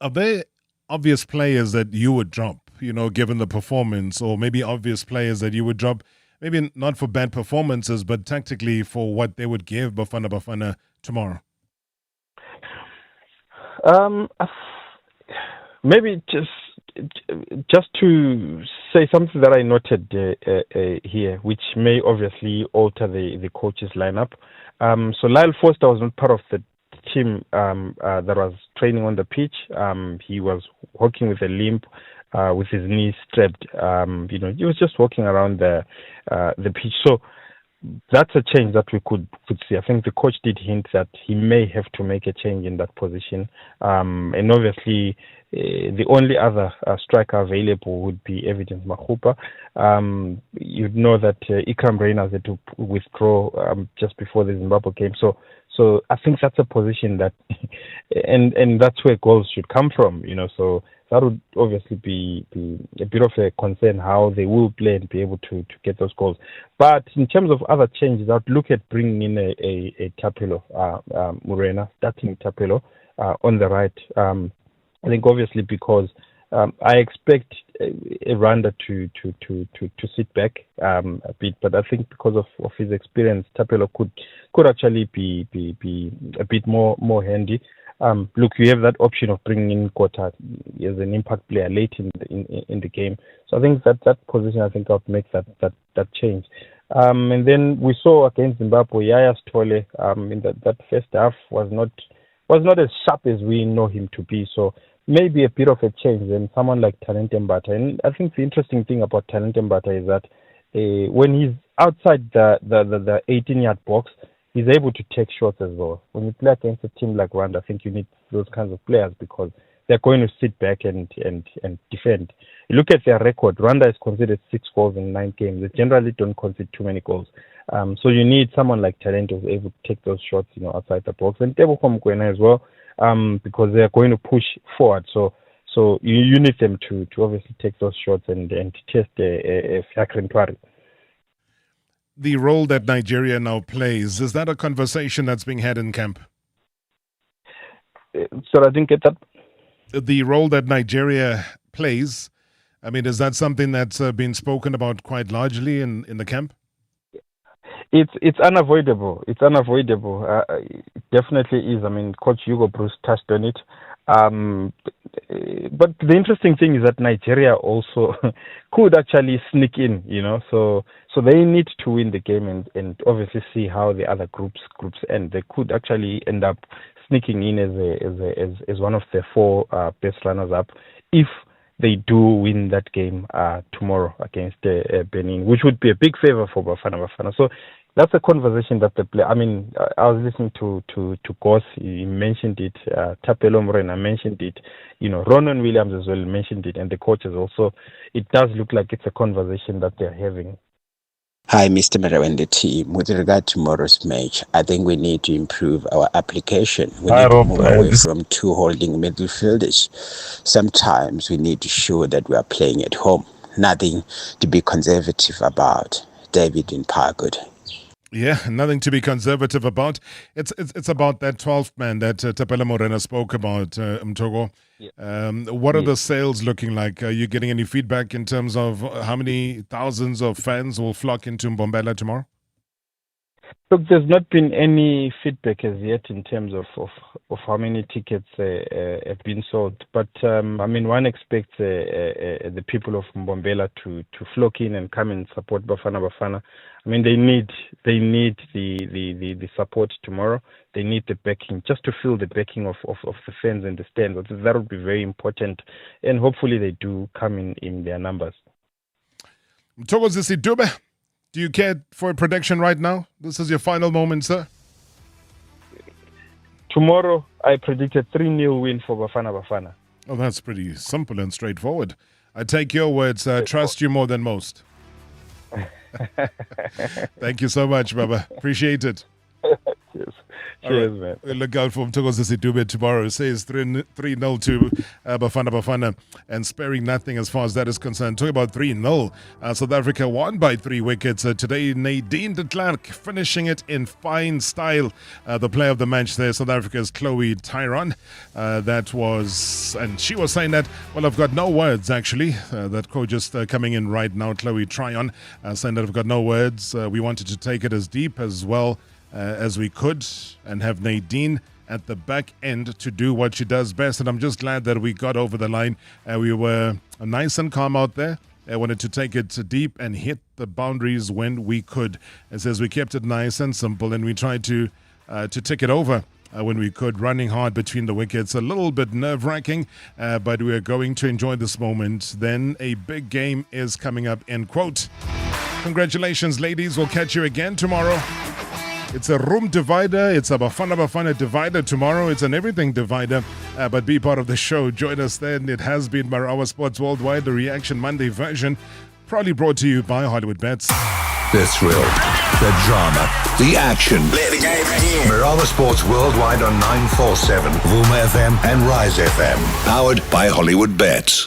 Are there obvious players that you would drop, given the performance, or maybe obvious players that you would drop, maybe not for bad performances, but tactically for what they would give Bafana tomorrow? Maybe just to say something that I noted here, which may obviously alter the coach's lineup. So Lyle Foster was not part of the team that was training on the pitch. He was walking with a limp, with his knees strapped. He was just walking around the pitch. So that's a change that we could see. I think the coach did hint that he may have to make a change in that position. And obviously, the only other striker available would be Evidence Mahupa. You'd know that Ikram Reynolds had to withdraw just before the Zimbabwe game. So I think that's a position that, and that's where goals should come from. So that would obviously be a bit of a concern how they will play and be able to get those goals. But in terms of other changes, I'd look at bringing in a Tapelo Morena, starting Tapelo on the right. I think obviously because I expect Rwanda to sit back a bit, but I think because of his experience, Tapelo could actually be a bit more handy. Look, you have that option of bringing in Kota as an impact player late in the game. So I think that position, I think I'll make that change. And then we saw against Zimbabwe, Yaya Stole in that first half was not as sharp as we know him to be. So maybe a bit of a change than someone like Talente Mbata. And I think the interesting thing about Talente Mbata is that when he's outside the 18-yard box, he's able to take shots as well. When you play against a team like Rwanda, I think you need those kinds of players because they're going to sit back and defend. You look at their record, Rwanda has conceded 6 goals in 9 games. They generally don't concede too many goals. So you need someone like Talente who's able to take those shots, outside the box. And Tebo Mkwena as well, because they're going to push forward. So you need them to obviously take those shots and test a Fiacre Ntwari. The role that Nigeria now plays, is that a conversation that's being had in camp? Sorry, I didn't get that. The role that Nigeria plays, is that something that's been spoken about quite largely in the camp? It's unavoidable. It's unavoidable. It definitely is. Coach Hugo Bruce touched on it. But the interesting thing is that Nigeria also could actually sneak in, so they need to win the game and obviously see how the other groups end. They could actually end up sneaking in as one of the 4 best runners up if they do win that game tomorrow against Benin, which would be a big favor for Bafana. So that's a conversation that they play. I was listening to Goss, he mentioned it, Tapelo Morena mentioned it, Ronan Williams as well mentioned it, and the coaches also. It does look like it's a conversation that they're having. Hi, Mr. Marawa and the team. With regard to tomorrow's match, I think we need to improve our application. We need to move away from 2 holding midfielders. Sometimes we need to show that we are playing at home. Nothing to be conservative about. David in Parkwood. Yeah, nothing to be conservative about. It's about that 12th man that Tapelo Morena spoke about, Mtogo. Yeah. What are the sales looking like? Are you getting any feedback in terms of how many thousands of fans will flock into Mbombela tomorrow? Look, there's not been any feedback as yet in terms of how many tickets have been sold. But, one expects the people of Mbombela to flock in and come and support Bafana. They need the support tomorrow. They need the backing, just to feel the backing of the fans in the stands. That would be very important. And hopefully they do come in their numbers. Mtogo Zisidube, do you care for a prediction right now? This is your final moment, sir. Tomorrow, I predict a 3-0 win for Bafana. Oh, that's pretty simple and straightforward. I take your words. Trust you more than most. Thank you so much, Baba. Appreciate it. Cheers, man. We'll look out for Mtokozi Sidube tomorrow. It says 3-0 to Bafana, and sparing nothing as far as that is concerned. Talking about 3-0, South Africa won by 3 wickets. Today, Nadine de Klerk finishing it in fine style. The player of the match there, South Africa's Chloe Tyron. And she was saying that, well, I've got no words, actually. That quote just coming in right now, Chloe Tryon, saying that I've got no words. We wanted to take it as deep as well as we could and have Nadine at the back end to do what she does best. And I'm just glad that we got over the line. We were nice and calm out there. I wanted to take it deep and hit the boundaries when we could. It says we kept it nice and simple, and we tried to take it over when we could, running hard between the wickets. A little bit nerve-wracking, but we are going to enjoy this moment. Then a big game is coming up, end quote. Congratulations, ladies. We'll catch you again tomorrow. It's a room divider. It's a Bafana divider tomorrow. It's an everything divider. But be part of the show. Join us then. It has been Marawa Sports Worldwide, the Reaction Monday version. Proudly brought to you by Hollywood Bets. The thrill, the drama, the action. Play the game again. Marawa Sports Worldwide on 947, Vuma FM and Rise FM. Powered by Hollywood Bets.